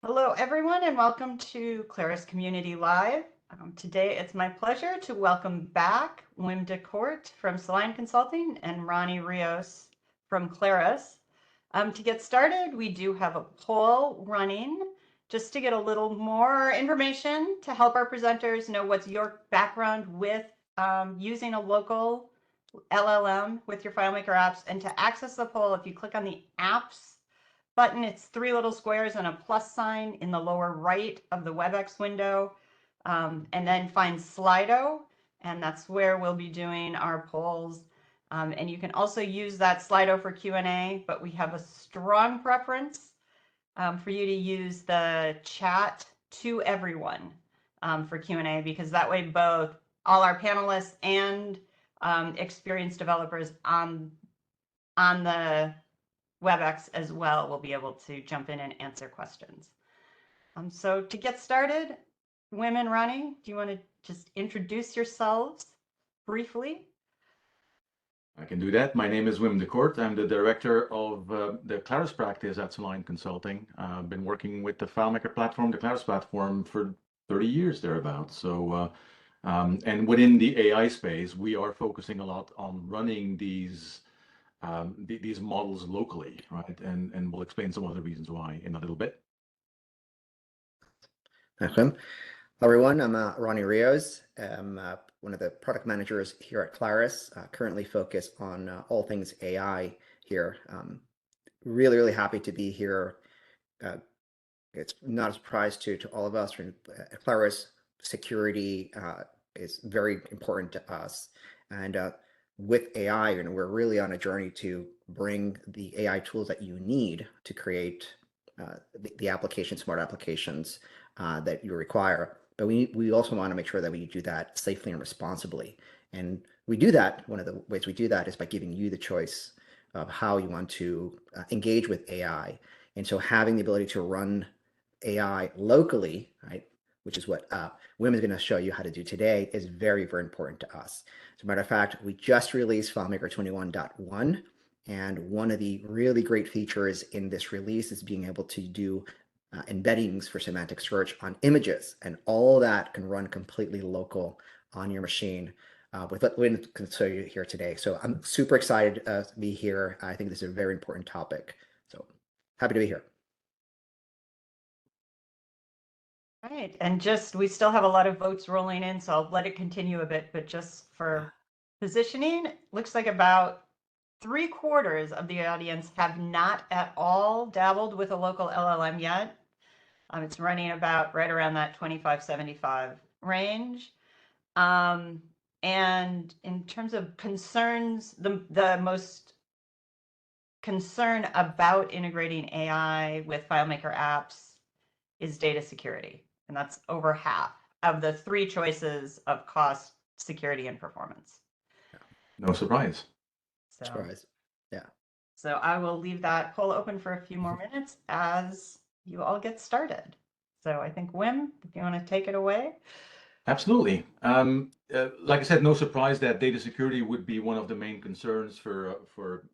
Hello, everyone, and welcome to Claris Community Live. Today, it's my pleasure to welcome back Wim Decorte from Soliant Consulting and Ronnie Rios from Claris. To get started, we do have a poll running just to get a little more information to help our presenters know what's your background with using a local LLM with your FileMaker apps. And to access the poll, if you click on the apps button, it's three little squares and a plus sign in the lower right of the WebEx window, and then find Slido, and that's where we'll be doing our polls. And you can also use that Slido for Q&A, but we have a strong preference for you to use the chat to everyone for Q&A, because that way both all our panelists and experienced developers on the WebEx as well will be able to jump in and answer questions. So to get started, Wim and Ronnie, do you want to just introduce yourselves briefly? I can do that. My name is Wim Decorte. I'm the director of the Claris practice at Soliant Consulting. I've been working with the FileMaker platform, the Claris platform, for 30 years thereabouts. So, and within the AI space, we are focusing a lot on running these models locally, right? And we'll explain some of the reasons why in a little bit. Hello, everyone. I'm Ronnie Rios. I'm one of the product managers here at Claris, currently focused on all things AI here. Really happy to be here. It's not a surprise to all of us. At Claris, security is very important to us. And with AI, we're really on a journey to bring the AI tools that you need to create the applications, smart applications that you require. But we also want to make sure that we do that safely and responsibly. And we do that, one of the ways we do that is by giving you the choice of how you want to engage with AI. And so having the ability to run AI locally, right, which is what Wim is going to show you how to do today, is very important to us. As a matter of fact, we just released FileMaker 21.1, and one of the really great features in this release is being able to do embeddings for semantic search on images, and all that can run completely local on your machine with what Wim can show you here today. So I'm super excited to be here. I think this is a very important topic. So happy to be here. All right, and we still have a lot of votes rolling in, so I'll let it continue a bit, but just for positioning, looks like about 3/4 of the audience have not at all dabbled with a local LLM yet. It's running about right around that 25-75 range. And in terms of concerns, the most concern about integrating AI with FileMaker apps is data security. And that's over half of the three choices of cost, security, and performance. No surprise. Surprise. Yeah. So I will leave that poll open for a few more minutes as you all get started. So I think, Wim, if you want to take it away. Absolutely. Like I said, no surprise that data security would be one of the main concerns for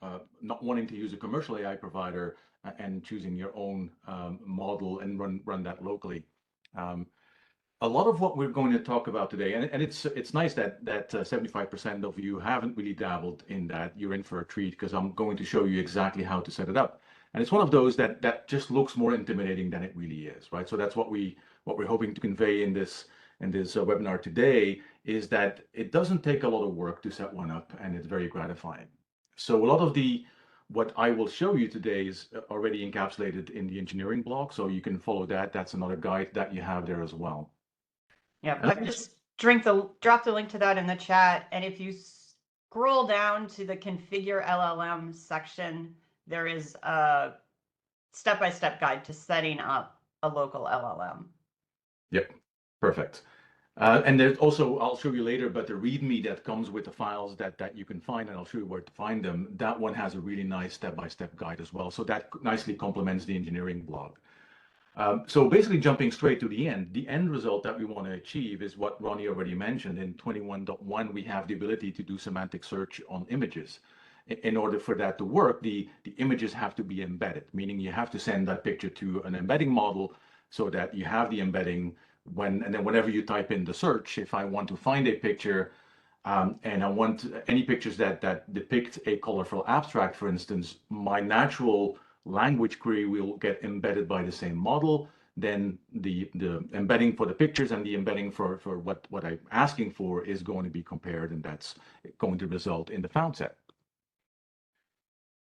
not wanting to use a commercial AI provider and choosing your own model and run that locally. A lot of what we're going to talk about today, and it's nice that 75% of you haven't really dabbled in that. You're in for a treat, because I'm going to show you exactly how to set it up. And it's one of those that just looks more intimidating than it really is, right? So that's what we're hoping to convey in this webinar today, is that it doesn't take a lot of work to set one up, and it's very gratifying. So a lot of what I will show you today is already encapsulated in the engineering blog, so you can follow that. That's another guide that you have there as well. Yeah, I've just dropped the link to that in the chat. And if you scroll down to the configure LLM section, there is a step-by-step guide to setting up a local LLM. Yep, perfect. And there's also, I'll show you later, but the README that comes with the files that you can find, and I'll show you where to find them, that one has a really nice step-by-step guide as well. So that nicely complements the engineering blog. So basically, jumping straight to the end result that we want to achieve is what Ronnie already mentioned. In 21.1, we have the ability to do semantic search on images. In order for that to work, the images have to be embedded, meaning you have to send that picture to an embedding model so that you have the embedding and then whenever you type in the search, if I want to find a picture, and I want any pictures that depict a colorful abstract, for instance, my natural language query will get embedded by the same model. Then the embedding for the pictures and the embedding for what I'm asking for is going to be compared, and that's going to result in the found set.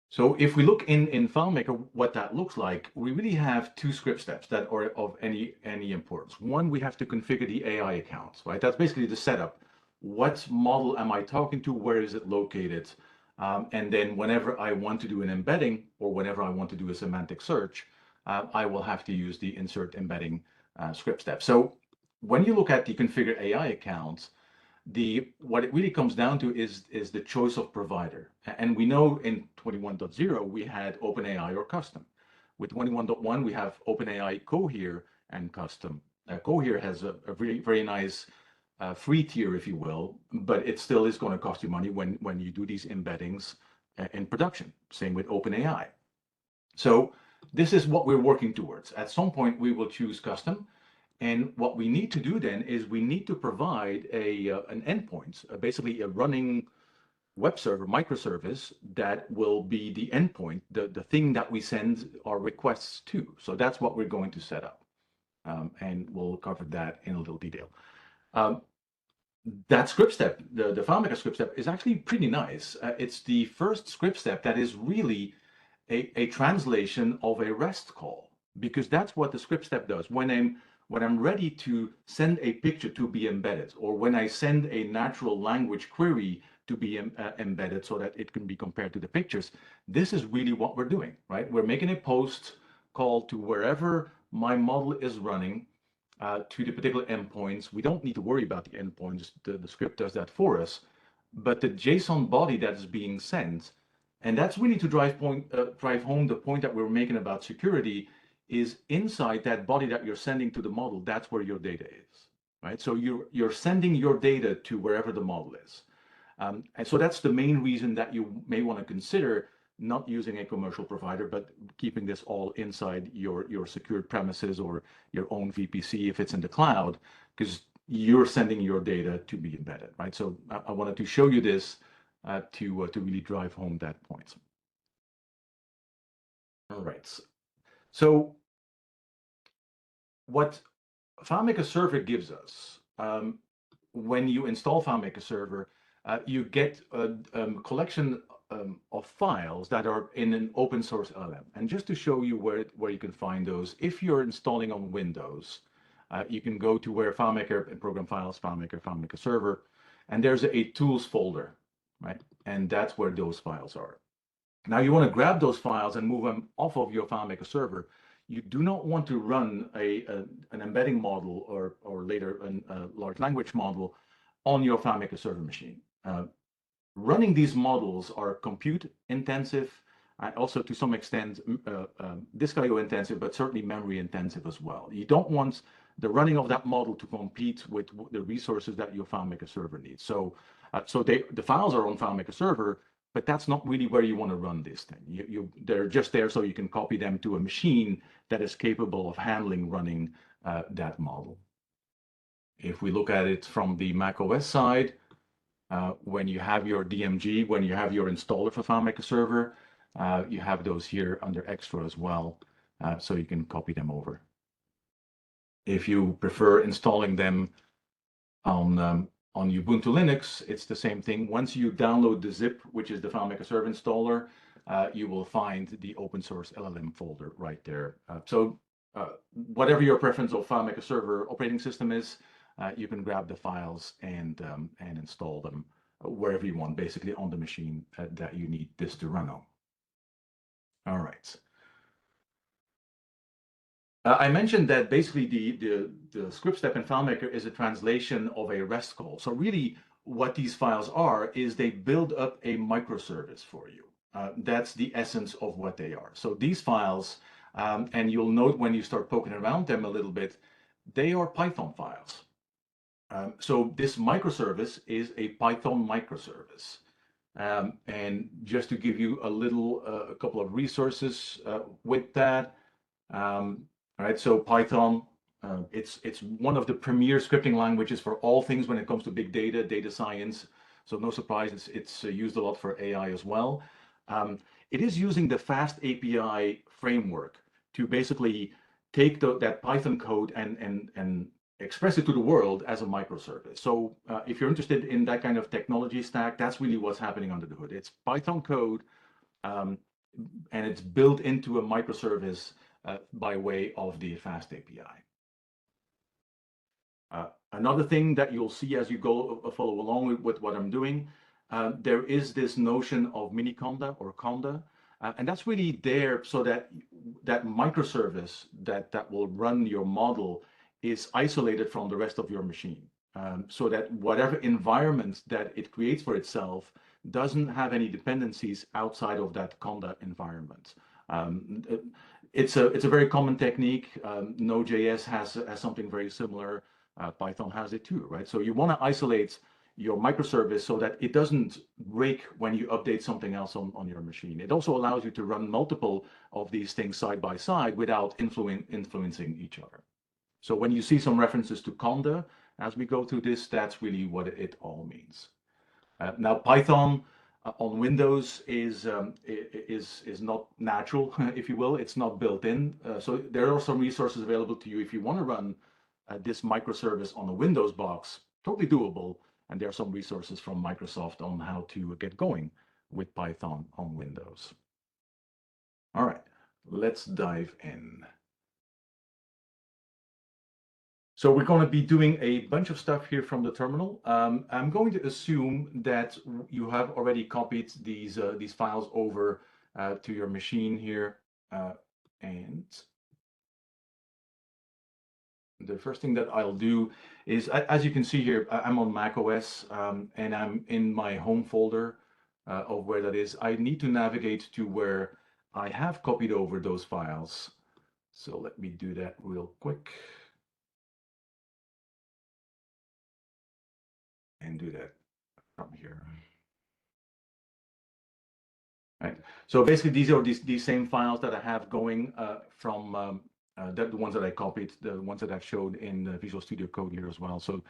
So if we look in FileMaker, what that looks like, we really have two script steps that are of any importance. One, we have to configure the AI accounts, right? That's basically the setup. What model am I talking to? Where is it located? And then whenever I want to do an embedding or whenever I want to do a semantic search, I will have to use the insert embedding script step. So when you look at the configure AI accounts, what it really comes down to is the choice of provider. And we know in 21.0 we had OpenAI or custom. With 21.1 we have OpenAI Cohere and custom. Cohere has a very nice free tier, if you will, but it still is going to cost you money when you do these embeddings in production. Same with OpenAI. So this is what we're working towards. At some point we will choose custom. And what we need to do then is we need to provide an endpoint, basically a running web server microservice that will be the endpoint, the thing that we send our requests to. So that's what we're going to set up. And we'll cover that in a little detail. That script step, the FileMaker script step, is actually pretty nice. It's the first script step that is really a translation of a REST call, because that's what the script step does. When I'm ready to send a picture to be embedded, or when I send a natural language query to be embedded so that it can be compared to the pictures, this is really what we're doing, right? We're making a post call to wherever my model is running to the particular endpoints. We don't need to worry about the endpoints. The script does that for us. But the JSON body that is being sent, and that's really to drive home the point that we're making about security, is inside that body that you're sending to the model, that's where your data is, right? So you're sending your data to wherever the model is. And so that's the main reason that you may want to consider not using a commercial provider, but keeping this all inside your secured premises or your own VPC if it's in the cloud, because you're sending your data to be embedded, right? So I wanted to show you this to really drive home that point. All right. So what FileMaker Server gives us, when you install FileMaker Server, you get a collection of files that are in an open source LLM. And just to show you where you can find those, if you're installing on Windows, you can go to where FileMaker and Program Files, FileMaker Server, and there's a tools folder, right? And that's where those files are. Now you want to grab those files and move them off of your FileMaker Server. You do not want to run an embedding model or later a large language model on your FileMaker Server machine. Running these models are compute intensive, also to some extent disk IO intensive, but certainly memory intensive as well. You don't want the running of that model to compete with the resources that your FileMaker Server needs. So, the files are on FileMaker Server, but that's not really where you want to run this thing. They're just there so you can copy them to a machine that is capable of handling running that model. If we look at it from the macOS side, when you have your DMG, when you have your installer for FileMaker Server, you have those here under Extra as well, so you can copy them over. If you prefer installing them on Ubuntu Linux, it's the same thing. Once you download the zip, which is the FileMaker Server installer, you will find the open source LLM folder right there. So whatever your preference of FileMaker Server operating system is, you can grab the files and install them wherever you want, basically on the machine that you need this to run on. All right. I mentioned that basically the script step in FileMaker is a translation of a REST call. So really what these files are is they build up a microservice for you. That's the essence of what they are. So these files, and you'll note when you start poking around them a little bit, they are Python files. So this microservice is a Python microservice. And just to give you a couple of resources with that, All right, so Python, it's one of the premier scripting languages for all things when it comes to big data, data science. So no surprise, it's used a lot for AI as well. It is using the Fast API framework to basically take that Python code and express it to the world as a microservice. So if you're interested in that kind of technology stack, that's really what's happening under the hood. It's Python code, and it's built into a microservice by way of the Fast API. Another thing that you'll see as you go follow along with what I'm doing, there is this notion of mini conda or conda, and that's really there so that that microservice that will run your model is isolated from the rest of your machine, so that whatever environment that it creates for itself doesn't have any dependencies outside of that conda environment. It's a very common technique. Node.js has something very similar. Python has it too, right? So you want to isolate your microservice so that it doesn't break when you update something else on your machine. It also allows you to run multiple of these things side by side without influencing each other. So when you see some references to conda as we go through this, that's really what it all means. Now Python on Windows is not natural, if you will. It's not built in. So there are some resources available to you if you want to run this microservice on a Windows box. Totally doable. And there are some resources from Microsoft on how to get going with Python on Windows. All right, let's dive in. So we're going to be doing a bunch of stuff here from the terminal. I'm going to assume that you have already copied these files over to your machine here. And the first thing that I'll do is, as you can see here, I'm on Mac OS, and I'm in my home folder of where that is. I need to navigate to where I have copied over those files. So let me do that real quick. And do that from here. Right. So basically, these are these same files that I have going from the ones that I copied, the ones that I've showed in Visual Studio Code here as well. So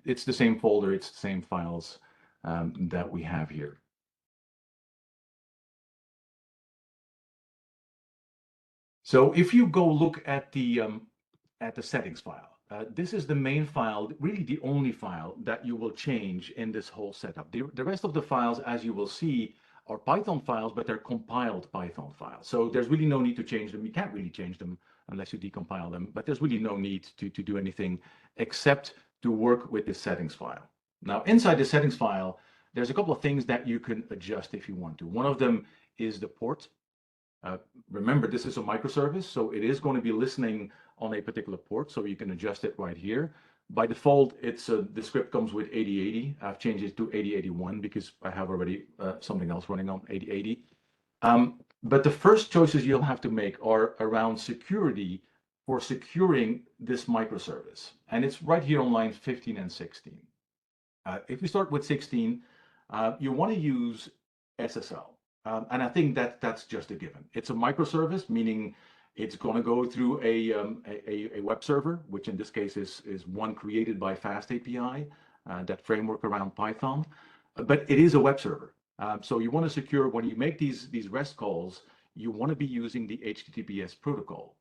it's the same folder, it's the same files that we have here. So if you go look at the settings file, this is the main file, really the only file that you will change in this whole setup. The rest of the files, as you will see, are Python files, but they're compiled Python files. So there's really no need to change them. You can't really change them unless you decompile them, but there's really no need to do anything except to work with this settings file. Now, inside the settings file, there's a couple of things that you can adjust if you want to. One of them is the port. Remember, this is a microservice, so it is going to be listening on a particular port, so you can adjust it right here. By default, the script comes with 8080. I've changed it to 8081 because I have already something else running on 8080. But the first choices you'll have to make are around security for securing this microservice. And it's right here on lines 15 and 16. If we start with 16, you want to use SSL. And I think that's just a given. It's a microservice, meaning it's going to go through a web server, which in this case is one created by Fast API, that framework around Python. But it is a web server. So you want to secure, when you make these REST calls, you want to be using the HTTPS protocol.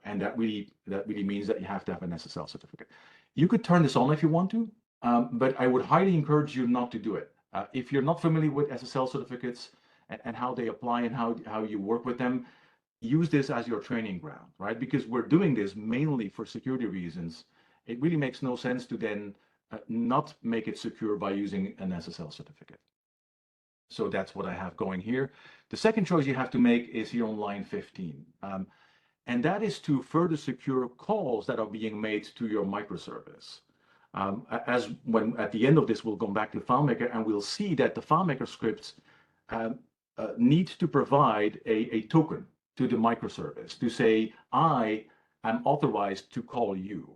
And that really means that you have to have an SSL certificate. You could turn this on if you want to, but I would highly encourage you not to do it. If you're not familiar with SSL certificates and how they apply and how you work with them, use this as your training ground, right? Because we're doing this mainly for security reasons. It really makes no sense to then not make it secure by using an SSL certificate. So that's what I have going here. The second choice you have to make is here on line 15. And that is to further secure calls that are being made to your microservice. When at the end of this, we'll go back to FileMaker and we'll see that the FileMaker scripts need to provide a token to the microservice to say, I am authorized to call you.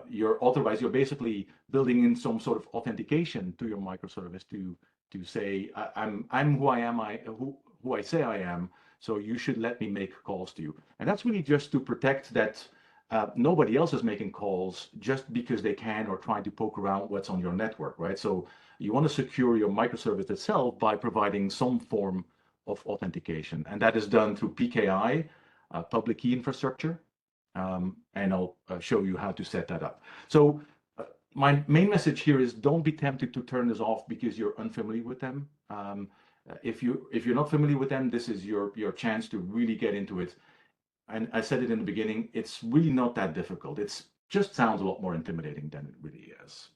You're authorized, you're basically building in some sort of authentication to your microservice to say, I'm who I am, who I say I am, so you should let me make calls to you. And that's really just to protect that nobody else is making calls just because they can or trying to poke around what's on your network, right? So you want to secure your microservice itself by providing some form of authentication. And that is done through PKI, public key infrastructure. And I'll show you how to set that up. So my main message here is don't be tempted to turn this off because you're unfamiliar with them. If you're not familiar with them, this is your chance to really get into it. And I said it in the beginning, it's really not that difficult. It just sounds a lot more intimidating than it really is.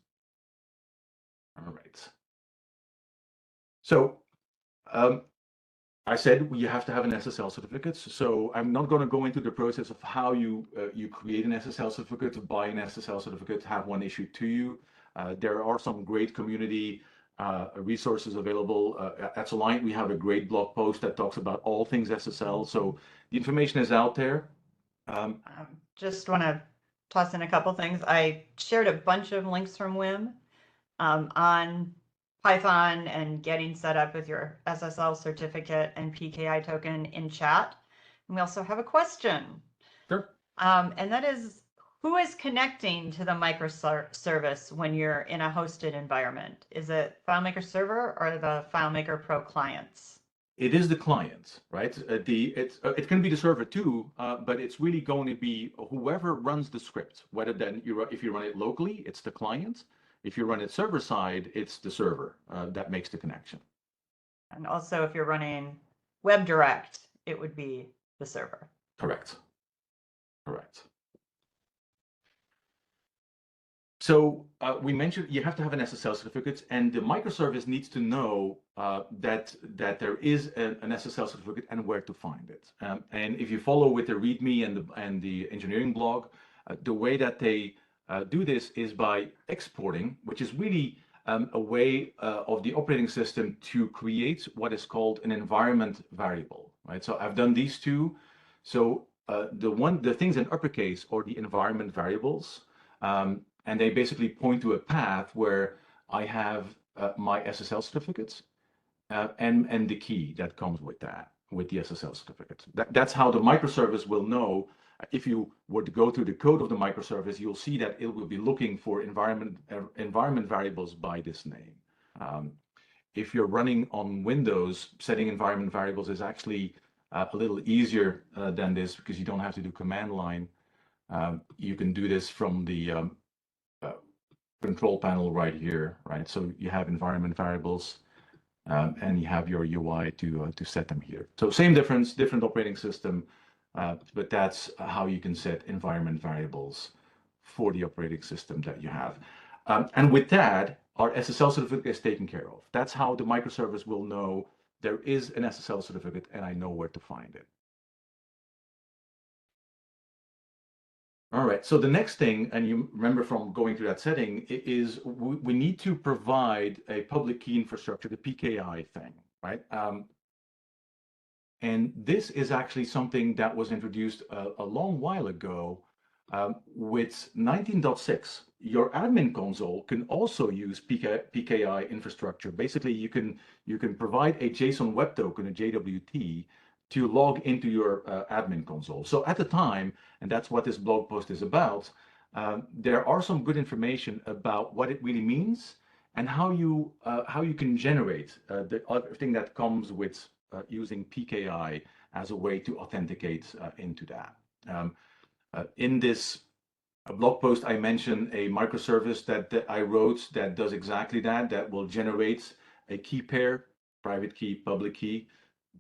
All right. So I said you have to have an SSL certificate. So I'm not going to go into the process of how you create an SSL certificate, buy an SSL certificate, have one issued to you. There are some great community resources available. At Soliant, we have a great blog post that talks about all things SSL. So the information is out there. Just want to toss in a couple things. I shared a bunch of links from Wim on Python and getting set up with your SSL certificate and PKI token in chat. And we also have a question. Sure. And that is, who is connecting to the microservice when you're in a hosted environment? Is it FileMaker server or the FileMaker Pro clients? It is the client, right? It can be the server too, but it's really going to be whoever runs the script. Whether then if you run it locally, it's the client. If you run it server side, it's the server that makes the connection. And also, if you're running WebDirect, it would be the server. Correct. Correct. So we mentioned you have to have an SSL certificate, and the microservice needs to know that there is an SSL certificate and where to find it. And if you follow with the README and the engineering blog, the way that they do this is by exporting, which is really a way of the operating system to create what is called an environment variable, right? So I've done these two. So the things in uppercase are the environment variables. And they basically point to a path where I have my SSL certificates and the key that comes with that, with the SSL certificate. That's how the microservice will know. If you were to go through the code of the microservice, you'll see that it will be looking for environment variables by this name. If you're running on Windows, setting environment variables is actually a little easier than this because you don't have to do command line. You can do this from the control panel right here, right? So you have environment variables and you have your UI to set them here. So same difference, different operating system, but that's how you can set environment variables for the operating system that you have. And with that, our SSL certificate is taken care of. That's how the microservice will know there is an SSL certificate and I know where to find it. All right, so the next thing, and you remember from going through that setting, is we need to provide a public key infrastructure, the PKI thing, right? And this is actually something that was introduced a long while ago with 19.6. Your admin console can also use PKI infrastructure. Basically, you can provide a JSON web token, a JWT, to log into your admin console. So at the time, and that's what this blog post is about, there are some good information about what it really means and how you can generate the other thing that comes with using PKI as a way to authenticate into that. In this blog post, I mentioned a microservice that I wrote that does exactly that, that will generate a key pair, private key, public key.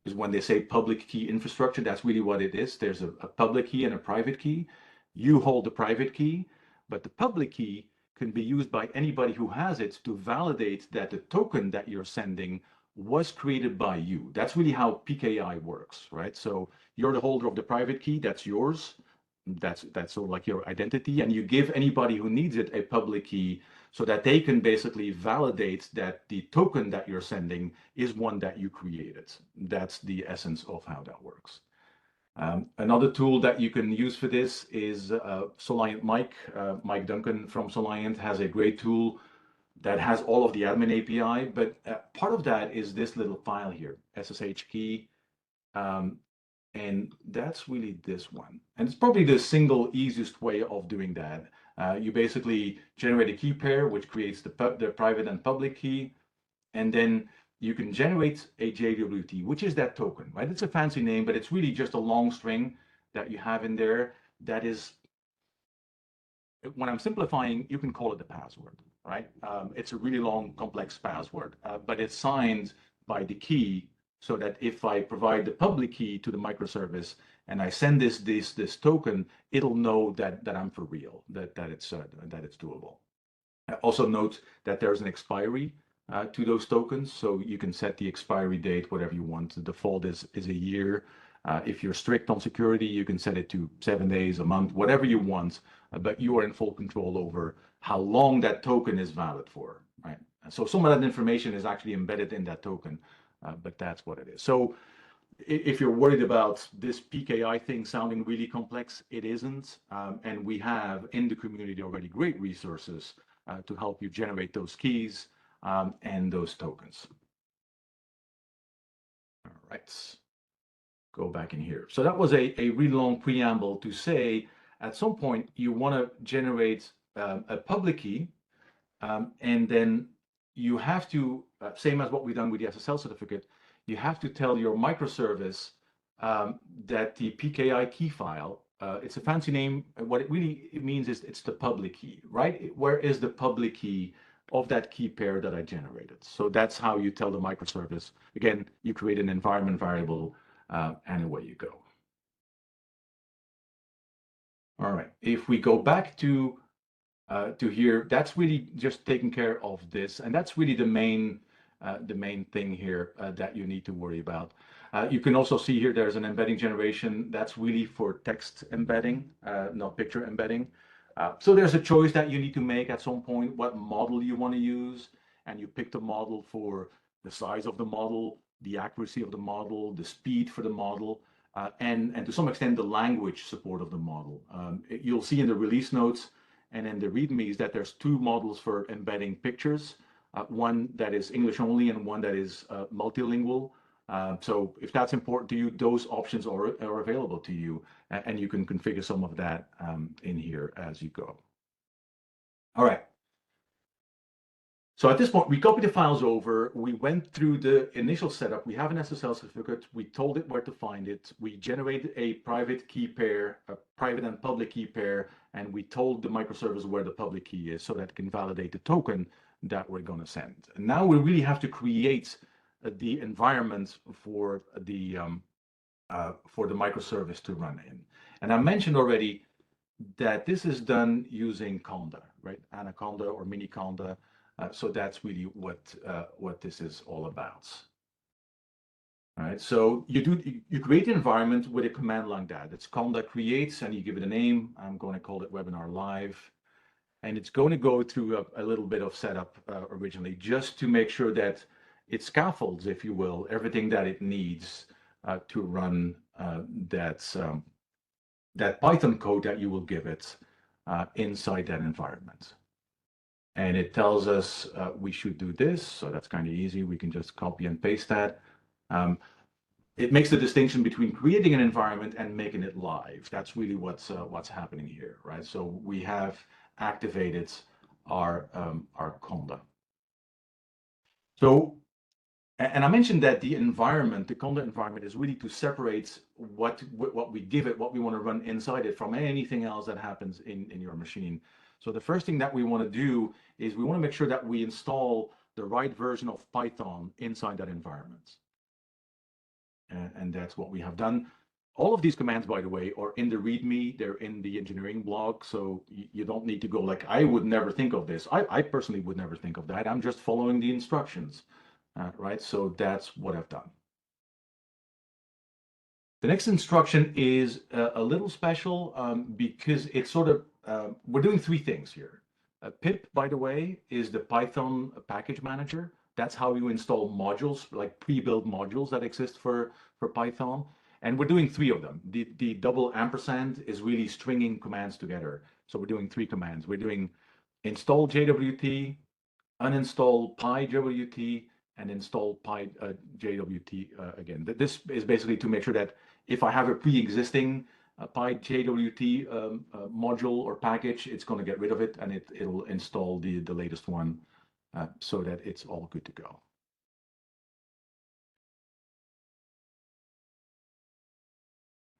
Because when they say public key infrastructure, that's really what it is. There's a public key and a private key. You hold the private key, but the public key can be used by anybody who has it to validate that the token that you're sending was created by you. That's really how PKI works, right? So you're the holder of the private key, that's yours. That's sort of like your identity, and you give anybody who needs it a public key so that they can basically validate that the token that you're sending is one that you created. That's the essence of how that works. Another tool that you can use for this is Soliant Mike. Mike Duncan from Soliant has a great tool that has all of the admin API, but part of that is this little file here, SSH key. And that's really this one. And it's probably the single easiest way of doing that. You basically generate a key pair, which creates the private and public key. And then you can generate a JWT, which is that token, right? It's a fancy name, but it's really just a long string that you have in there. That is, when I'm simplifying, you can call it the password, right? It's a really long, complex password, but it's signed by the key, so that if I provide the public key to the microservice and I send this token, it'll know that I'm for real, that it's doable. Also note that there's an expiry to those tokens, so you can set the expiry date whatever you want. The default is a year. If you're strict on security, you can set it to 7 days, a month, whatever you want, but you are in full control over how long that token is valid for, right? So some of that information is actually embedded in that token, but that's what it is. So if you're worried about this PKI thing sounding really complex, it isn't. And we have in the community already great resources to help you generate those keys and those tokens. All right, go back in here. So that was a really long preamble to say at some point you want to generate a public key, and then you have to, same as what we've done with the SSL certificate, you have to tell your microservice that the PKI key file, it's a fancy name. What it really means is it's the public key, right? Where is the public key of that key pair that I generated? So that's how you tell the microservice. Again, you create an environment variable, and away you go. All right, if we go back to here, that's really just taking care of this, and that's really the main thing here that you need to worry about. You can also see here there's an embedding generation that's really for text embedding, not picture embedding. So there's a choice that you need to make at some point what model you want to use, and you pick the model for the size of the model, the accuracy of the model, the speed for the model, and to some extent the language support of the model. You'll see in the release notes and in the READMEs that there's two models for embedding pictures, one that is English only and one that is multilingual. So if that's important to you, those options are available to you, and you can configure some of that in here as you go. All right. So at this point, we copied the files over. We went through the initial setup. We have an SSL certificate. We told it where to find it. We generated a private key pair, a private and public key pair, and we told the microservice where the public key is so that it can validate the token that we're going to send. And now we really have to create the environment for the microservice to run in. And I mentioned already that this is done using Conda, right? Anaconda or Mini Conda. So that's really what this is all about. All right, so you create an environment with a command like that. It's Conda creates, and you give it a name. I'm going to call it Webinar Live, and it's going to go through a little bit of setup originally, just to make sure that it scaffolds, if you will, everything that it needs to run that Python code that you will give it inside that environment. And it tells us we should do this, so that's kind of easy. We can just copy and paste that. It makes the distinction between creating an environment and making it live. That's really what's happening here, right? So we have activated our Conda. So, and I mentioned that the environment, the Conda environment, is really to separate what we give it, what we want to run inside it, from anything else that happens in your machine. So the first thing that we want to do is we want to make sure that we install the right version of Python inside that environment. And that's what we have done. All of these commands, by the way, are in the README. They're in the engineering blog, so you don't need to go like, I would never think of this. I personally would never think of that. I'm just following the instructions, right? So that's what I've done. The next instruction is a little special because it's sort of, we're doing three things here. Pip, by the way, is the Python package manager. That's how you install modules, like pre-built modules that exist for Python. And we're doing three of them. The double ampersand is really stringing commands together. So we're doing three commands. We're doing install JWT, uninstall PyJWT, and install PyJWT again. This is basically to make sure that if I have a pre-existing PyJWT module or package, it's going to get rid of it, and it'll install the latest one so that it's all good to go.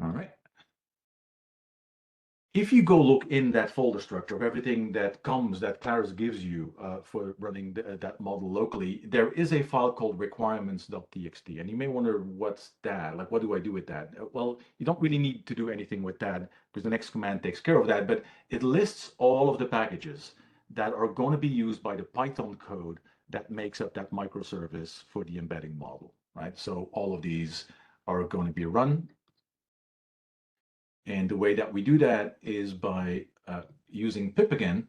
All right. If you go look in that folder structure of everything that Claris gives you for running that model locally, there is a file called Requirementstxt. And you may wonder, what's that? Like, what do I do with that? Well, you don't really need to do anything with that because the next command takes care of that. But it lists all of the packages that are going to be used by the Python code that makes up that microservice for the embedding model, right? So all of these are going to be run. And the way that we do that is by using pip again.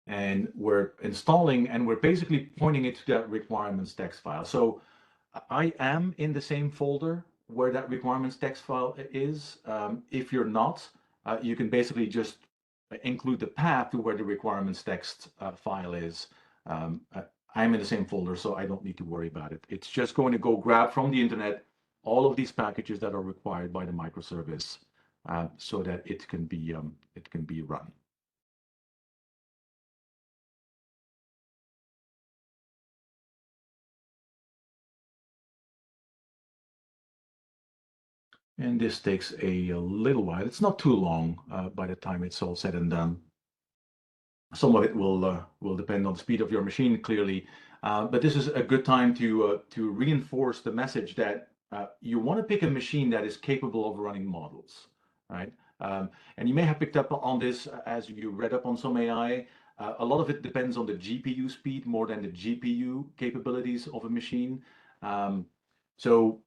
And we're installing, and we're basically pointing it to that requirements.txt file. So I am in the same folder where that requirements.txt file is. If you're not, you can basically just include the path to where the requirements.txt file is. I'm in the same folder, so I don't need to worry about it. It's just going to go grab from the internet all of these packages that are required by the microservice so that it can be run. And this takes a little while. It's not too long by the time it's all said and done. Some of it will depend on the speed of your machine, clearly, but this is a good time to reinforce the message that you want to pick a machine that is capable of running models, right? And you may have picked up on this as you read up on some AI. A lot of it depends on the GPU speed more than the GPU capabilities of a machine. So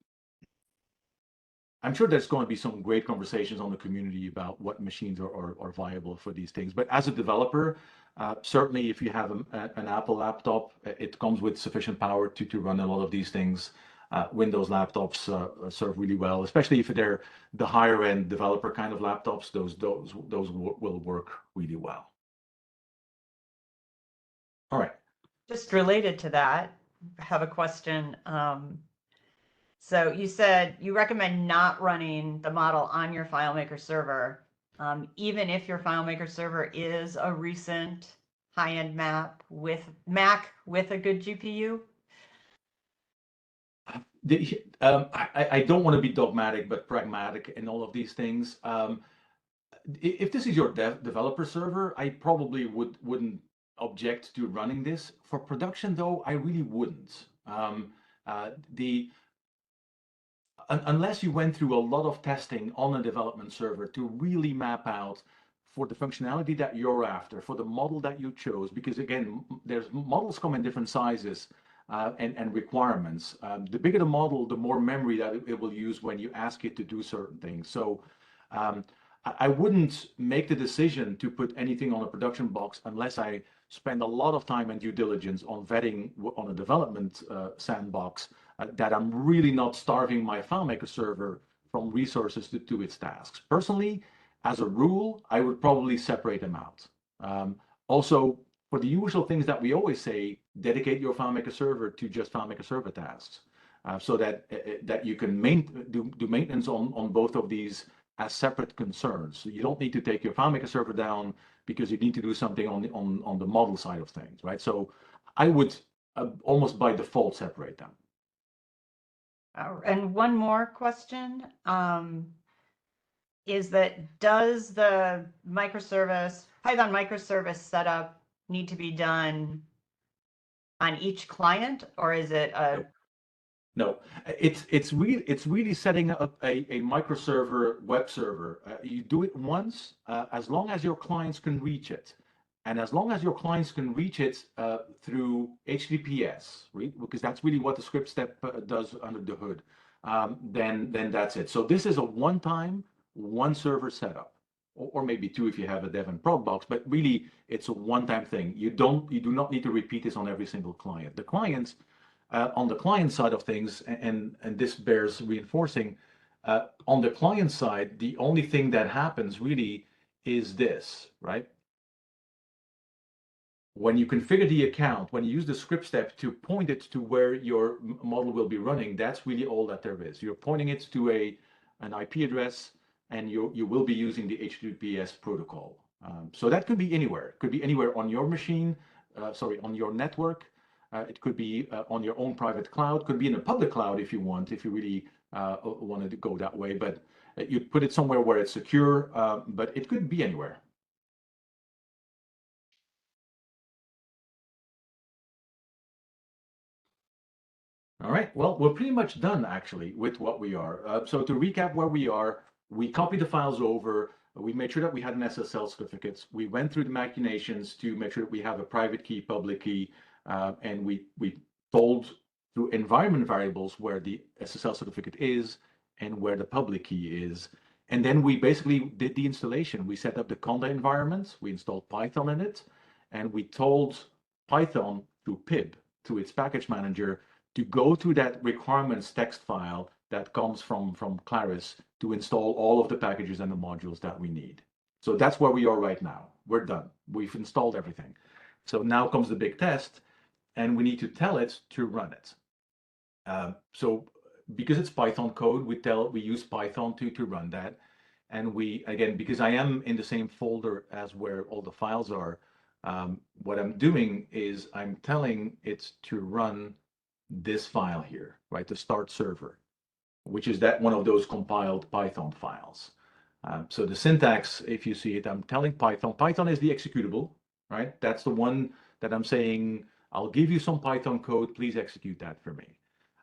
I'm sure there's going to be some great conversations on the community about what machines are viable for these things. But as a developer, certainly if you have an Apple laptop, it comes with sufficient power to run a lot of these things. Windows laptops serve really well, especially if they're the higher end developer kind of laptops. Those will work really well. All right. Just related to that, I have a question. So you said you recommend not running the model on your FileMaker server, even if your FileMaker server is a recent high-end Mac with a good GPU? I don't want to be dogmatic, but pragmatic in all of these things. If this is your developer server, I probably wouldn't object to running this. For production, though, I really wouldn't. Unless you went through a lot of testing on a development server to really map out for the functionality that you're after, for the model that you chose, because again, there's models come in different sizes and requirements. The bigger the model, the more memory that it will use when you ask it to do certain things. So I wouldn't make the decision to put anything on a production box unless I spend a lot of time and due diligence on vetting on a development sandbox that I'm really not starving my FileMaker server from resources to do its tasks. Personally, as a rule, I would probably separate them out. Also, for the usual things that we always say, dedicate your FileMaker server to just FileMaker server tasks so that you can do maintenance on both of these as separate concerns. So you don't need to take your FileMaker server down because you need to do something on the model side of things, right? So I would almost by default separate them. And one more question is that does the Python microservice setup need to be done on each client, or is it a... No, it's really setting up a microserver web server. You do it once, as long as your clients can reach it. And as long as your clients can reach it through HTTPS, right? Because that's really what the script step does under the hood, then that's it. So this is a one-time, one server setup, or maybe two if you have a dev and prod box, but really it's a one-time thing. You do not need to repeat this on every single client. The clients, on the client side of things, and this bears reinforcing, on the client side, the only thing that happens really is this, right? when you configure the account, when you use the script step to point it to where your model will be running, that's really all that there is. You're pointing it to an IP address, and you will be using the HTTPS protocol. So that could be anywhere. It could be anywhere on your machine, on your network. It could be on your own private cloud. Could be in a public cloud if you want, if you really wanted to go that way. But you put it somewhere where it's secure, but it could be anywhere. All right, well, we're pretty much done actually with what we are. So to recap where we are, we copied the files over, we made sure that we had an SSL certificate, we went through the machinations to make sure that we have a private key, public key, and we told through environment variables where the SSL certificate is and where the public key is. And then we basically did the installation. We set up the Conda environment, we installed Python in it, and we told Python through pib, through its package manager, to go to that requirementstxt file that comes from Claris to install all of the packages and the modules that we need. So that's where we are right now. We're done. We've installed everything. So now comes the big test, and we need to tell it to run it. So because it's Python code, we use Python to run that. And again, because I am in the same folder as where all the files are, what I'm doing is I'm telling it to run this file here, right? The start server, which is that one of those compiled Python files. So the syntax, if you see it, I'm telling Python is the executable, right? That's the one that I'm saying, I'll give you some Python code, please execute that for me.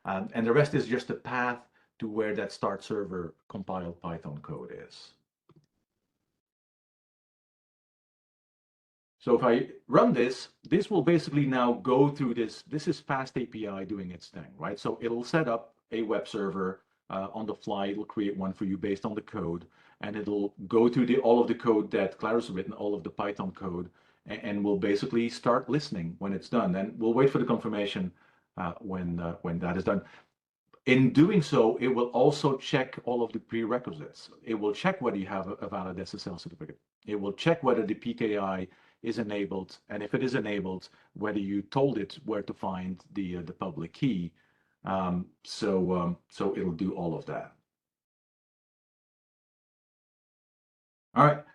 And the rest is just a path to where that start server compiled Python code is. So if I run this, this will basically now go through this. This is Fast API doing its thing, right? So it'll set up a web server on the fly. It'll create one for you based on the code, and it'll go through all of the code that Claris has written, all of the Python code, and we'll basically start listening when it's done. And we'll wait for the confirmation when that is done. In doing so, it will also check all of the prerequisites. It will check whether you have a valid SSL certificate. It will check whether the PKI is enabled, and if it is enabled, whether you told it where to find the public key. So it'll do all of that. All right,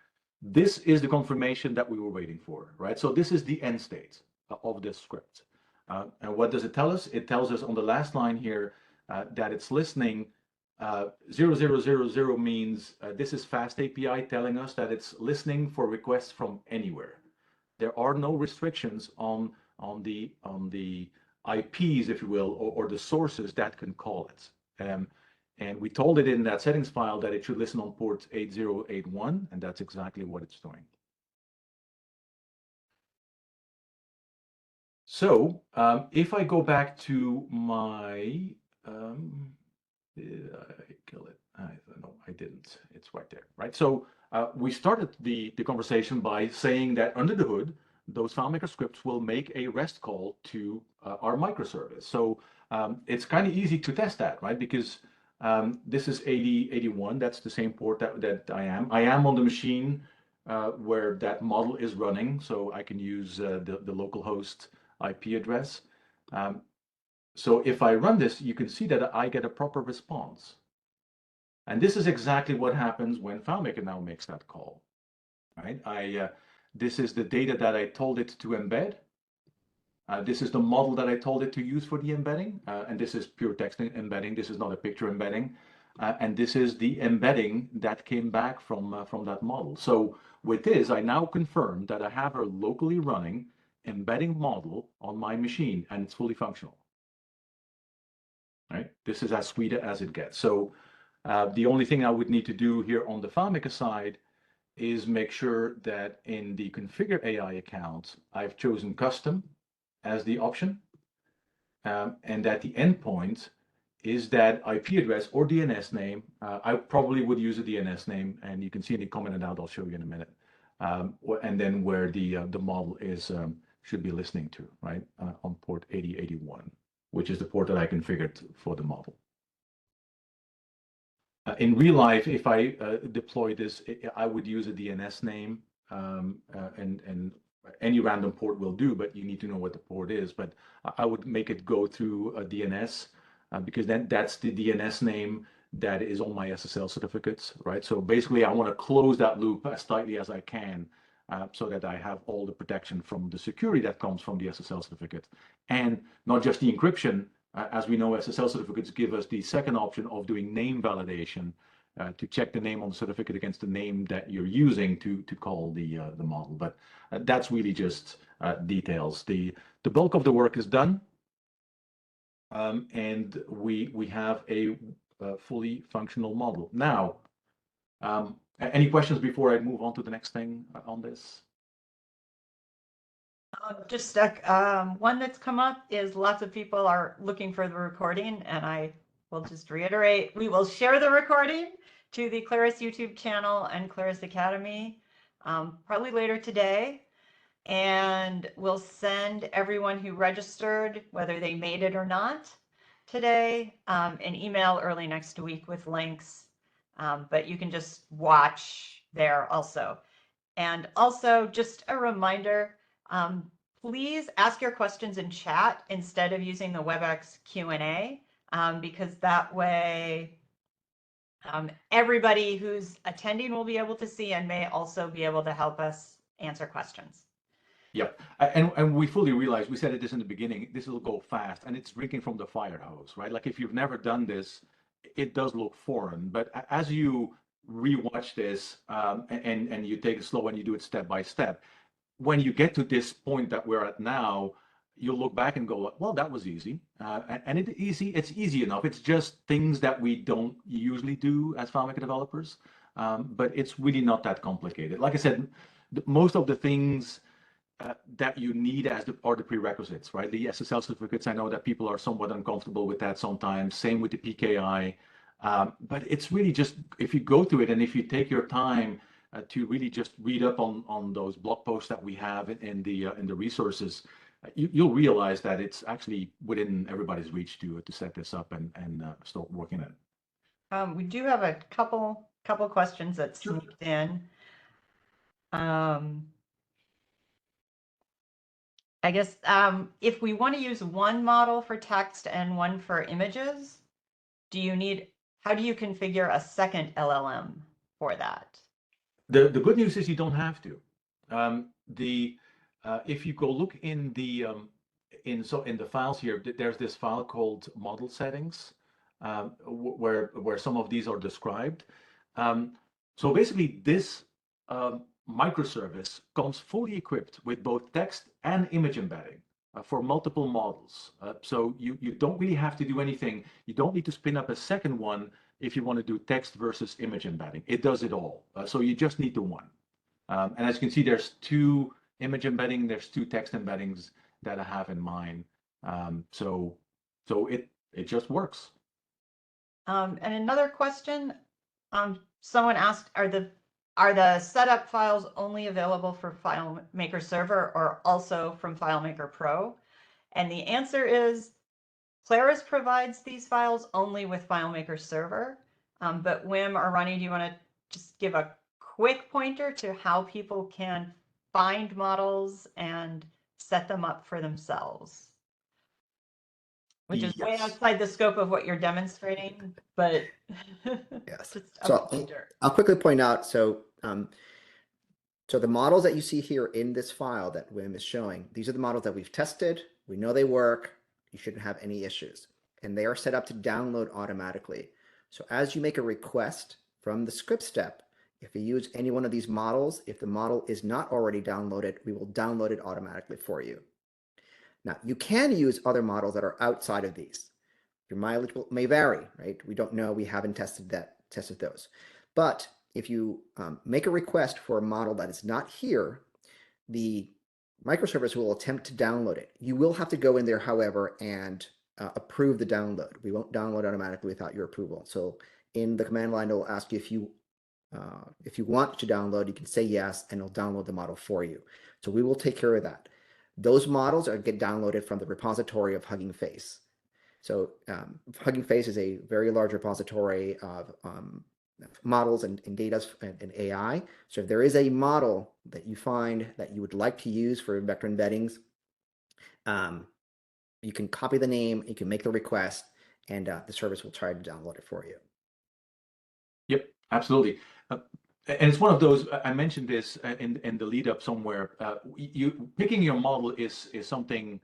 this is the confirmation that we were waiting for, right? So this is the end state of this script. And what does it tell us? It tells us on the last line here that it's listening. 0000 means this is Fast API telling us that it's listening for requests from anywhere. There are no restrictions on the IPs, if you will, or the sources that can call it. And we told it in that settings file that it should listen on port 8081, and that's exactly what it's doing. So if I go back to my, did I kill it? No, I didn't. It's right there, right? So we started the conversation by saying that under the hood, those FileMaker scripts will make a REST call to our microservice. So it's kind of easy to test that, right? Because this is 8081. That's the same port that I am. I am on the machine where that model is running, so I can use the localhost IP address. So if I run this, you can see that I get a proper response. And this is exactly what happens when FileMaker now makes that call, right? This is the data that I told it to embed. This is the model that I told it to use for the embedding. And this is pure text embedding. This is not a picture embedding. And this is the embedding that came back from that model. So with this, I now confirm that I have a locally running embedding model on my machine, and it's fully functional. Right? This is as sweet as it gets. So the only thing I would need to do here on the FileMaker side is make sure that in the configure AI account, I've chosen custom as the option, and that the endpoint is that IP address or DNS name. I probably would use a DNS name, and you can see it commented out. I'll show you in a minute. And then where the model is should be listening to, right, on port 8081, which is the port that I configured for the model. In real life, if I deploy this, I would use a DNS name and any random port will do, but you need to know what the port is. But I would make it go through a DNS because then that's the DNS name that is on my SSL certificates, right? So basically, I want to close that loop as tightly as I can so that I have all the protection from the security that comes from the SSL certificate. And not just the encryption. As we know, SSL certificates give us the second option of doing name validation to check the name on the certificate against the name that you're using to call the model. But that's really just details. The bulk of the work is done, and we have a fully functional model. Now, any questions before I move on to the next thing on this? Just one that's come up is lots of people are looking for the recording, and I will just reiterate, we will share the recording to the Claris YouTube channel and Claris Academy probably later today. And we'll send everyone who registered, whether they made it or not today, an email early next week with links. But you can just watch there also. And also just a reminder, please ask your questions in chat instead of using the WebEx Q&A, because that way everybody who's attending will be able to see and may also be able to help us answer questions. Yep, and we fully realize, we said this in the beginning, this will go fast, and it's drinking from the fire hose, right? Like if you've never done this, it does look foreign, but as you rewatch this and you take it slow and you do it step by step, when you get to this point that we're at now, you'll look back and go, well, that was easy. And it's easy enough. It's just things that we don't usually do as FileMaker developers, but it's really not that complicated. Like I said, most of the things that you need are the prerequisites, right? The SSL certificates, I know that people are somewhat uncomfortable with that sometimes, same with the PKI, but it's really just, if you go through it and if you take your time to really just read up on those blog posts that we have in the resources, you'll realize that it's actually within everybody's reach to set this up and start working it. We do have a couple questions that sneaked in. I guess if we want to use one model for text and one for images, how do you configure a second LLM for that? The good news is you don't have to. If you go look in the files here, there's this file called model settings, where some of these are described. So basically, this microservice comes fully equipped with both text and image embedding for multiple models. So you don't really have to do anything. You don't need to spin up a second one if you want to do text versus image embedding. It does it all. So you just need the one. And as you can see, there's 2 image embedding, there's 2 text embeddings that I have in mind. So it just works. And another question, someone asked, are the setup files only available for FileMaker Server or also from FileMaker Pro? And the answer is Claris provides these files only with FileMaker Server. But Wim or Ronnie, do you want to just give a quick pointer to how people can find models and set them up for themselves? Which is way outside the scope of what you're demonstrating, but yes. Just so I'll quickly point out, so the models that you see here in this file that Wim is showing, these are the models that we've tested. We know they work. You shouldn't have any issues. And they are set up to download automatically. So as you make a request from the script step, if you use any one of these models, if the model is not already downloaded, we will download it automatically for you. Now, you can use other models that are outside of these. Your mileage may vary, right? We don't know. We haven't tested those. But if you make a request for a model that is not here, the microservice will attempt to download it. You will have to go in there, however, and approve the download. We won't download automatically without your approval. So in the command line, it will ask you if you want to download, you can say yes, and it'll download the model for you. So we will take care of that. Those models get downloaded from the repository of Hugging Face. So Hugging Face is a very large repository of models and data and AI. So if there is a model that you find that you would like to use for vector embeddings, you can copy the name, you can make the request, and the service will try to download it for you. Yep, absolutely. And it's one of those, I mentioned this in the lead up somewhere, you picking your model is something,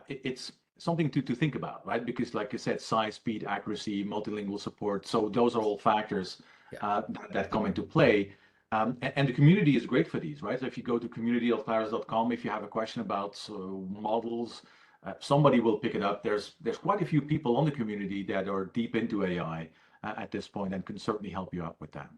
it's something to think about, right? Because like I said, size, speed, accuracy, multilingual support. So those are all factors that come into play. And the community is great for these, right? So if you go to community.claris.com, if you have a question about models, somebody will pick it up. There's quite a few people on the community that are deep into AI at this point and can certainly help you out with that.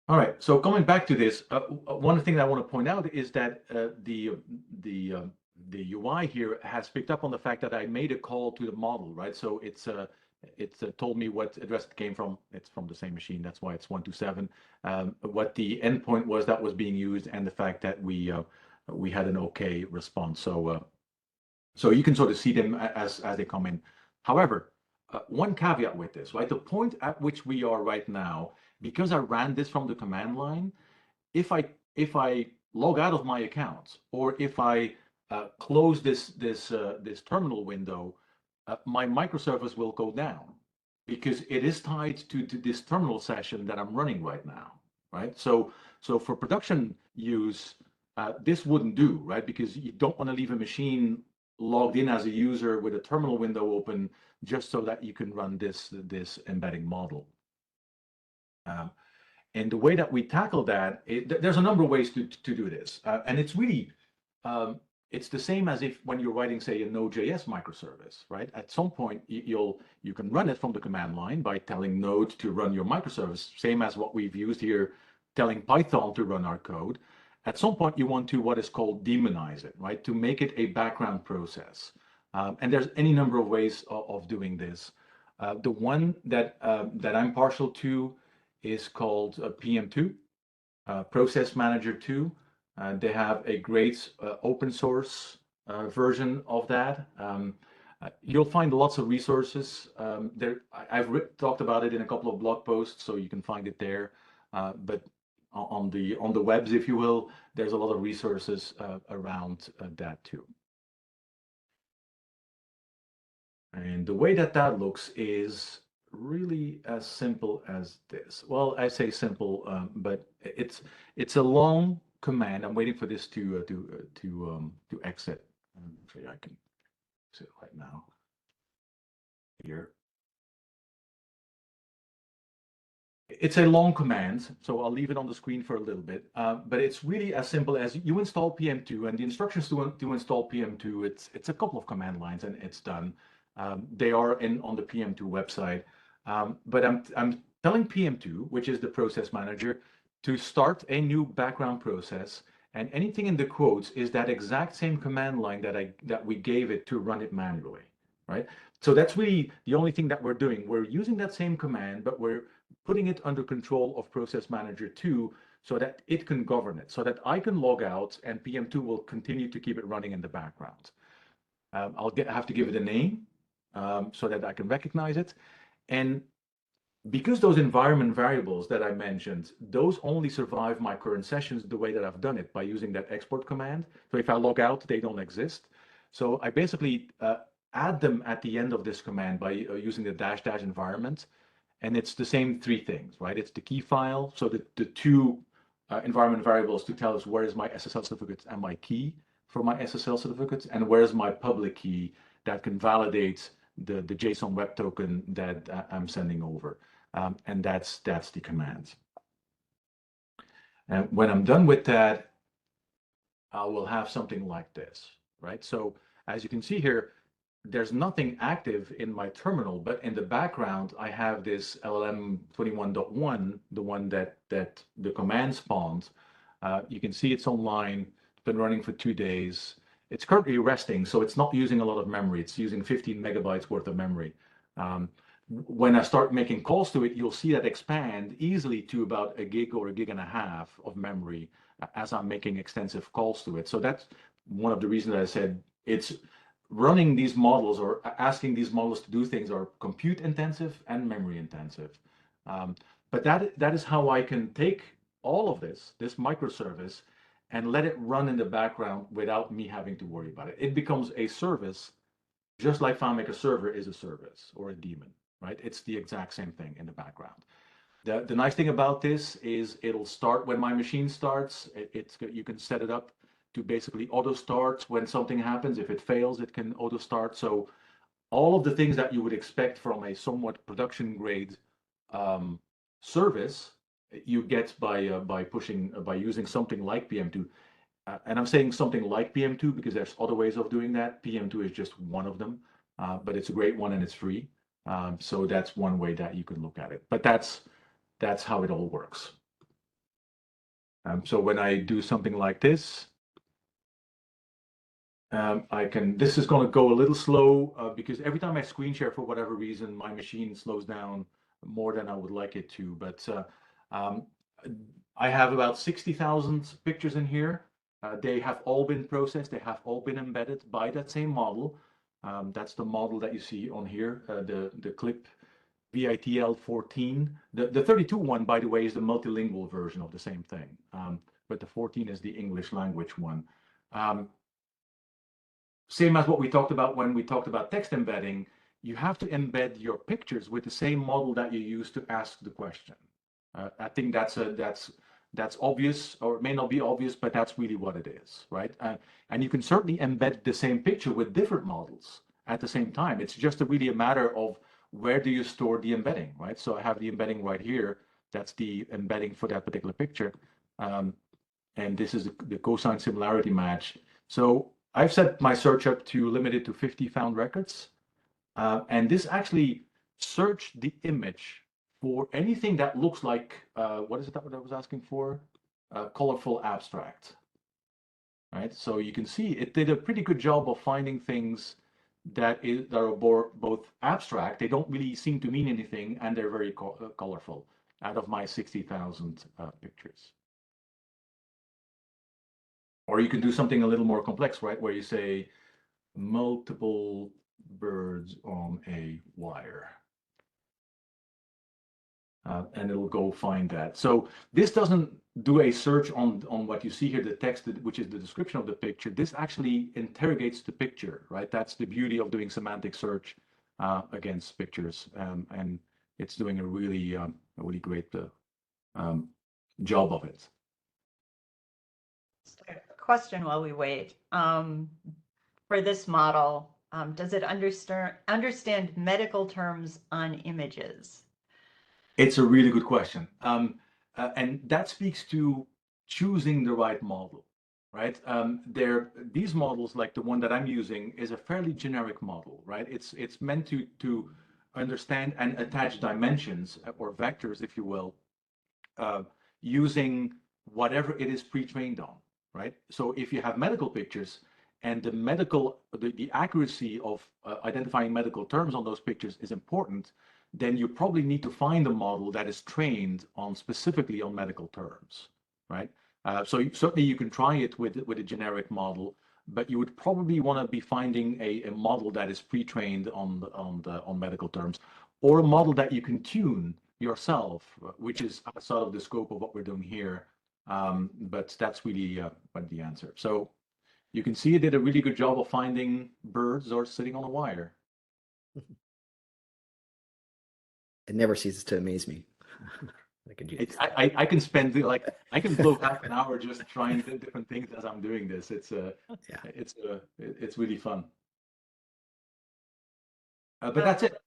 All right, so coming back to this, one thing I want to point out is that the UI here has picked up on the fact that I made a call to the model, right? So it's told me what address it came from. It's from the same machine, that's why it's 127. What the endpoint was that was being used, and the fact that we had an okay response. So you can sort of see them as they come in. However, one caveat with this, right? The point at which we are right now, because I ran this from the command line, if I log out of my account, or if I close this terminal window, my microservice will go down because it is tied to this terminal session that I'm running right now, right? So for production use, this wouldn't do, right? Because you don't want to leave a machine logged in as a user with a terminal window open just so that you can run this embedding model. And the way that we tackle that, there's a number of ways to do this. And it's really, it's the same as if when you're writing, say, a Node.js microservice, right? At some point, you can run it from the command line by telling Node to run your microservice, same as what we've used here, telling Python to run our code. At some point, you want to what is called daemonize it, right? To make it a background process. And there's any number of ways of doing this. The one that I'm partial to is called PM2, Process Manager 2. They have a great open source version of that. You'll find lots of resources. I've talked about it in a couple of blog posts, so you can find it there. But on the webs, if you will, there's a lot of resources around that too. And the way that looks is really as simple as this. Well, I say simple, but it's a long command. I'm waiting for this to exit. Actually, I can see it right now. Here. It's a long command, so I'll leave it on the screen for a little bit. But it's really as simple as you install PM2, and the instructions to install PM2. It's a couple of command lines, and it's done. They are on the PM2 website. But I'm telling PM2, which is the process manager, to start a new background process, and anything in the quotes is that exact same command line that we gave it to run it manually, right? So that's really the only thing that we're doing. We're using that same command, but we're putting it under control of Process Manager 2 so that it can govern it, so that I can log out and PM2 will continue to keep it running in the background. I'll have to give it a name so that I can recognize it. And because those environment variables that I mentioned, those only survive my current sessions the way that I've done it, by using that export command. So if I log out, they don't exist. So I basically add them at the end of this command by using the -- environment. And it's the same three things, right? It's the key file, so the two environment variables to tell us where is my SSL certificate and my key for my SSL certificates, and where's my public key that can validate the JSON web token that I'm sending over. And that's the command. And when I'm done with that, I will have something like this, right? So as you can see here, there's nothing active in my terminal, but in the background, I have this LLM 21.1, the one that the command spawned. You can see it's online. It's been running for 2 days. It's currently resting, so it's not using a lot of memory. It's using 15 megabytes worth of memory. When I start making calls to it, you'll see that expand easily to about a gig or a gig and a half of memory as I'm making extensive calls to it. So that's one of the reasons that I said it's running these models or asking these models to do things are compute intensive and memory intensive. But that is how I can take all of this microservice, and let it run in the background without me having to worry about it. It becomes a service, just like FileMaker Server is a service or a daemon, right? It's the exact same thing in the background. The nice thing about this is it'll start when my machine starts. You can set it up to basically auto start when something happens. If it fails, it can auto start. So all of the things that you would expect from a somewhat production grade service, you get by using something like PM2. And I'm saying something like PM2 because there's other ways of doing that. PM2 is just one of them, but it's a great one and it's free. So that's one way that you can look at it. But that's how it all works. So when I do something like this, this is going to go a little slow because every time I screen share, for whatever reason, my machine slows down more than I would like it to. But I have about 60,000 pictures in here. They have all been processed. They have all been embedded by that same model. That's the model that you see on here, the clip VITL14. The 32 one, by the way, is the multilingual version of the same thing. But the 14 is the English language one. Same as what we talked about when we talked about text embedding, you have to embed your pictures with the same model that you use to ask the question. I think that's obvious, or it may not be obvious, but that's really what it is, right? And you can certainly embed the same picture with different models at the same time. It's just really a matter of where do you store the embedding, right? So I have the embedding right here. That's the embedding for that particular picture. And this is the cosine similarity match. So I've set my search up to limit it to 50 found records. And this actually searched the image for anything that looks like, what is it that I was asking for? Colorful abstract, right? So you can see it did a pretty good job of finding things that are both abstract, they don't really seem to mean anything, and they're very colorful out of my 60,000 pictures. Or you can do something a little more complex, right? Where you say multiple birds on a wire. And it'll go find that. So this doesn't do a search on what you see here, the text, which is the description of the picture. This actually interrogates the picture, right? That's the beauty of doing semantic search against pictures. And it's doing a really great job of it. Question while we wait. For this model, does it understand medical terms on images? It's a really good question. And that speaks to choosing the right model, right? These models, like the one that I'm using, is a fairly generic model, right? It's meant to understand and attach dimensions or vectors, if you will, using whatever it is pre-trained on, right? So if you have medical pictures and the accuracy of identifying medical terms on those pictures is important, then you probably need to find a model that is trained on specifically on medical terms, right? So certainly you can try it with a generic model, but you would probably want to be finding a model that is pre-trained on medical terms, or a model that you can tune yourself, which is outside of the scope of what we're doing here. But that's really the answer. So you can see it did a really good job of finding birds or sitting on a wire. It never ceases to amaze me. I can spend I can blow half an hour just trying different things as I'm doing this. It's really fun. But that's it.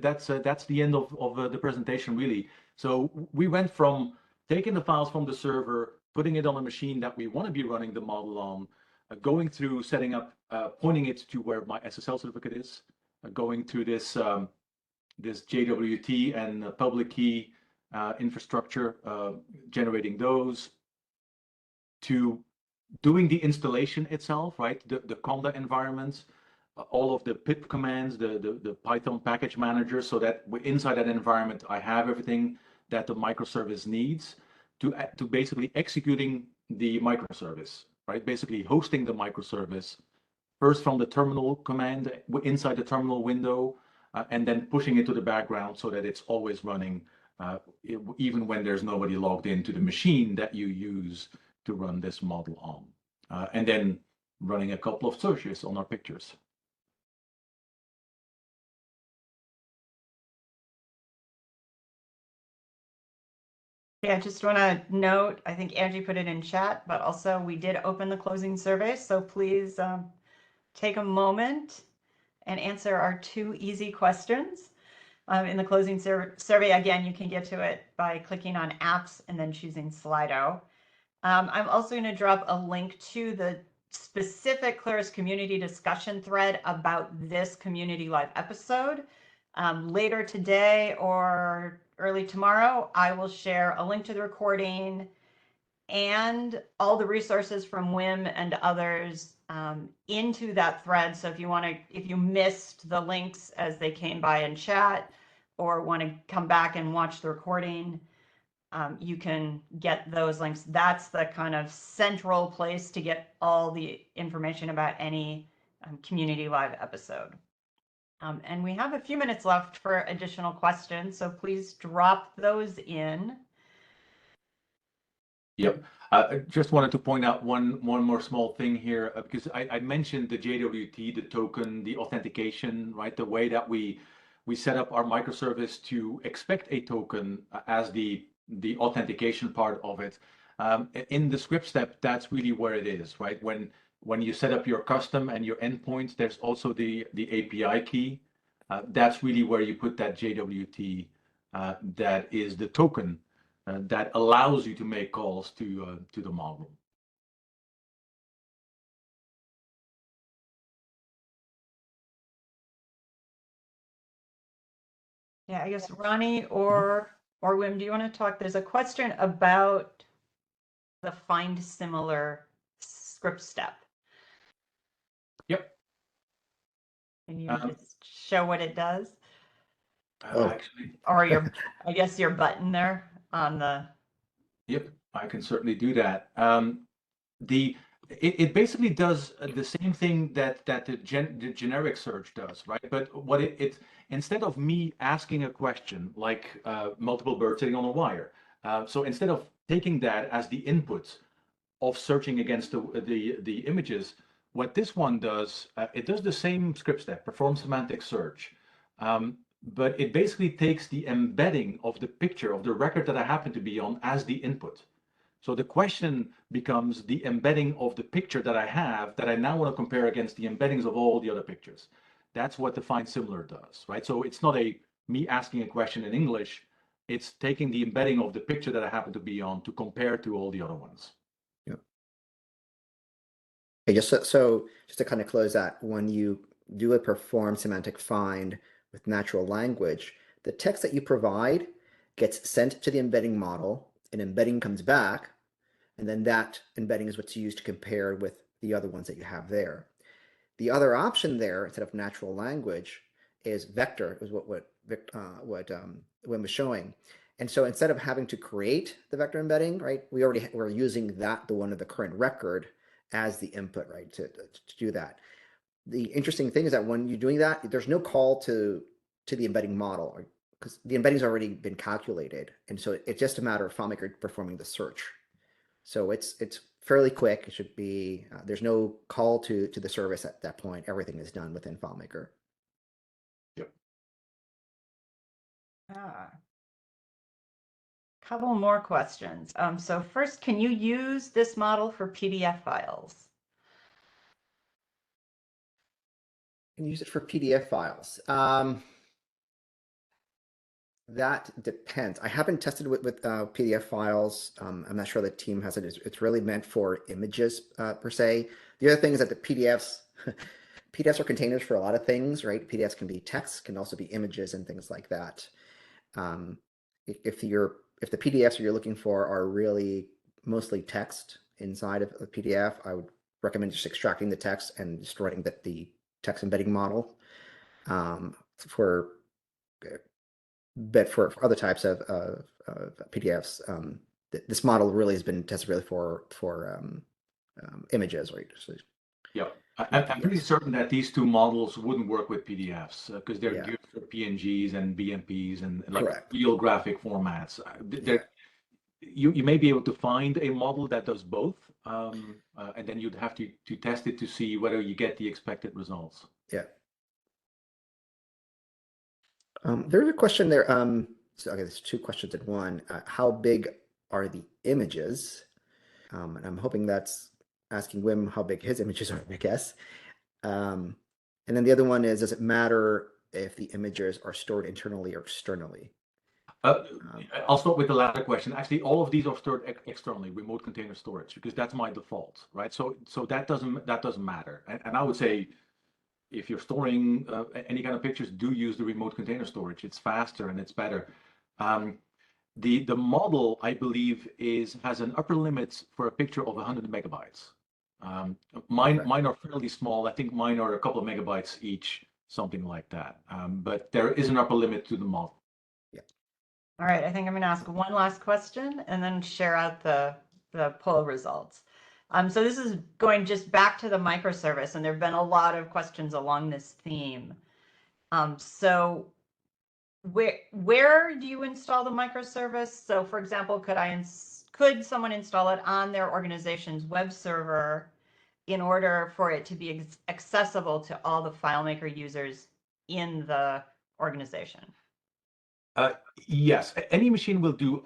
That's the end of the presentation, really. So we went from taking the files from the server, putting it on a machine that we want to be running the model on, going through setting up, pointing it to where my SSL certificate is, going through this JWT and public key infrastructure, generating those, to doing the installation itself, right? The Conda environments, all of the pip commands, the Python package manager, so that inside that environment, I have everything that the microservice needs to basically executing the microservice, right? Basically hosting the microservice first from the terminal command inside the terminal window, and then pushing it to the background so that it's always running, even when there's nobody logged into the machine that you use to run this model on. And then running a couple of searches on our pictures. Yeah, I just want to note, I think Angie put it in chat, but also we did open the closing survey. So please take a moment and answer our 2 easy questions. In the closing survey, again, you can get to it by clicking on apps and then choosing Slido. I'm also going to drop a link to the specific Claris community discussion thread about this community live episode. Later today or early tomorrow, I will share a link to the recording and all the resources from Wim and others into that thread. So if you missed the links as they came by in chat or want to come back and watch the recording, you can get those links. That's the kind of central place to get all the information about any community live episode. And we have a few minutes left for additional questions, so please drop those in. Yep. I just wanted to point out one more small thing here, because I mentioned the JWT, the token, the authentication, right? The way that we set up our microservice to expect a token as the authentication part of it. In the script step, that's really where it is, right? When you set up your custom and your endpoints, there's also the API key. That's really where you put that JWT. That is the token that allows you to make calls to the model. Yeah, I guess Ronnie or Wim, do you want to talk? There's a question about the find similar script step. Yep. Can you just show what it does? Actually, or I guess your button there on the. Yep, I can certainly do that. It basically does the same thing that the generic search does, right? But what it instead of me asking a question like multiple birds sitting on a wire, so instead of taking that as the input of searching against the images, what this one does, it does the same script step, perform semantic search, but it basically takes the embedding of the picture of the record that I happen to be on as the input. So the question becomes the embedding of the picture that I have that I now want to compare against the embeddings of all the other pictures. That's what the find similar does, right? So it's not me asking a question in English, it's taking the embedding of the picture that I happen to be on to compare to all the other ones. Yeah. Okay, just to kind of close that, when you do a perform semantic find with natural language, the text that you provide gets sent to the embedding model. An embedding comes back, and then that embedding is what's used to compare with the other ones that you have there. The other option there, instead of natural language, is vector, is what Wim was showing. And so instead of having to create the vector embedding, right, we're using the one of the current record as the input, right, to do that. The interesting thing is that when you're doing that, there's no call to the embedding model, because the embedding's already been calculated, and so it's just a matter of FileMaker performing the search. So it's fairly quick. It should be there's no call to the service at that point. Everything is done within FileMaker. Yep. Couple more questions. So first, can you use this model for PDF files? Can use it for PDF files. That depends. I haven't tested with PDF files. I'm not sure the team has it. It's really meant for images per se. The other thing is that the PDFs are containers for a lot of things, right? PDFs can be text, can also be images and things like that. If the PDFs you're looking for are really mostly text inside of a PDF, I would recommend just extracting the text and just writing the text embedding model. But for other types of PDFs, this model really has been tested really for images, right? Yep. I'm pretty certain that these two models wouldn't work with PDFs because they're Yeah. geared for PNGs and BMPs and like Correct. real graphic formats. Yeah. You may be able to find a model that does both, and then you'd have to test it to see whether you get the expected results. Yeah. There's a question there. So okay, there's two questions in one. How big are the images? And I'm hoping that's asking Wim how big his images are, I guess. And then the other one is, does it matter if the images are stored internally or externally? I'll start with the latter question. Actually, all of these are stored externally, remote container storage, because that's my default, right? So that doesn't matter. And I would say, if you're storing any kind of pictures, do use the remote container storage. It's faster and it's better. The model, I believe, has an upper limit for a picture of 100 megabytes. Mine are fairly small. I think mine are a couple of megabytes each, something like that. But there is an upper limit to the model. All right, I think I'm going to ask one last question and then share out the poll results. So this is going just back to the microservice, and there have been a lot of questions along this theme. So where do you install the microservice? So for example, could someone install it on their organization's web server in order for it to be accessible to all the FileMaker users in the organization? Yes, any machine will do.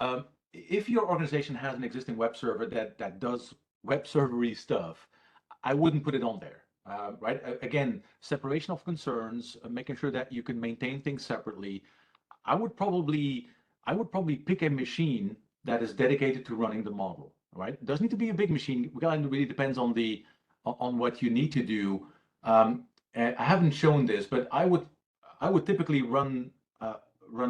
If your organization has an existing web server that does web servery stuff, I wouldn't put it on there. Right? Again, separation of concerns, making sure that you can maintain things separately. I would probably pick a machine that is dedicated to running the model. Right? It doesn't need to be a big machine. It really depends on what you need to do. I haven't shown this, but I would typically run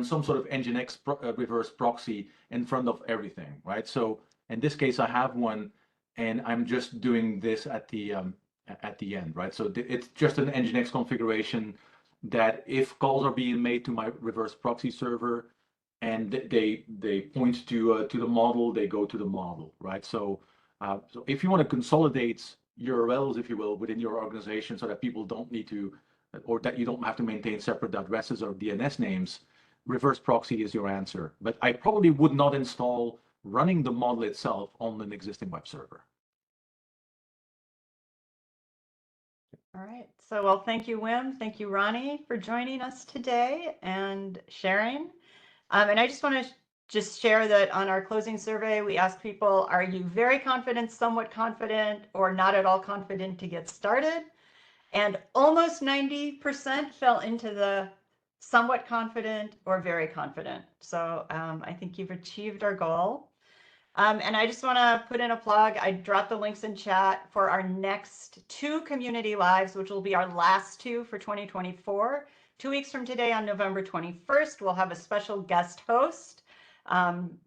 some sort of Nginx reverse proxy in front of everything, right? So in this case, I have one, and I'm just doing this at the end, right? So it's just an Nginx configuration that if calls are being made to my reverse proxy server, and they point to the model, they go to the model, right? So if you want to consolidate URLs, if you will, within your organization, so that people don't need to, or that you don't have to maintain separate addresses or DNS names, reverse proxy is your answer. But I probably would not install running the model itself on an existing web server. All right. So, well, thank you, Wim. Thank you, Ronnie, for joining us today and sharing. And I just want to just share that on our closing survey, we asked people, are you very confident, somewhat confident, or not at all confident to get started? And almost 90% fell into the somewhat confident or very confident. So I think you've achieved our goal. And I just want to put in a plug. I dropped the links in chat for our next 2 community lives, which will be our last 2 for 2024. 2 weeks from today, on November 21st, we'll have a special guest host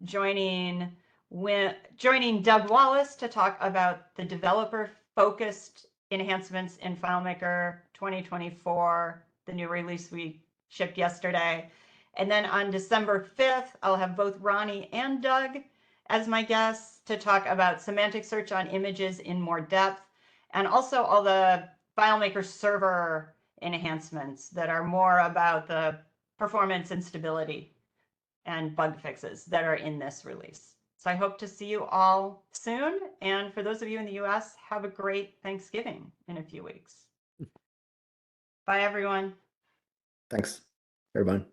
joining Deb Wallace to talk about the developer-focused enhancements in FileMaker 2024, the new release we shipped yesterday. And then on December 5th, I'll have both Ronnie and Doug as my guests to talk about semantic search on images in more depth, and also all the FileMaker server enhancements that are more about the performance and stability and bug fixes that are in this release. So I hope to see you all soon. And for those of you in the US, have a great Thanksgiving in a few weeks. Bye, everyone. Thanks, everyone.